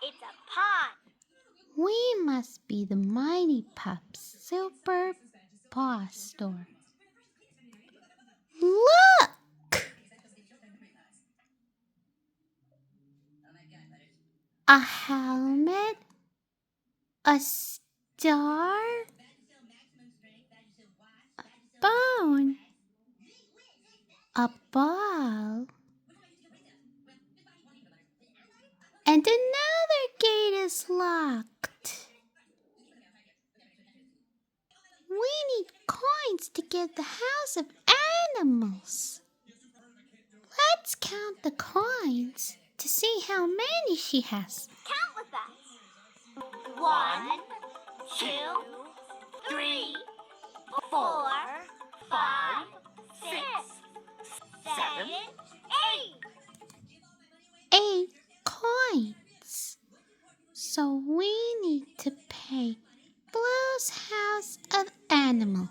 It's a pond. We must be the mighty pups super paws store. Look! A helmet, a star, a bone, a ball, and another gate is locked. We need coins to get the house of animals. Let's count the coins to see how many she has. Count with us. 1, 2, 3, 4, 5, 6, 7, 8. 8 coins. So we need to pay Blue's house of animals.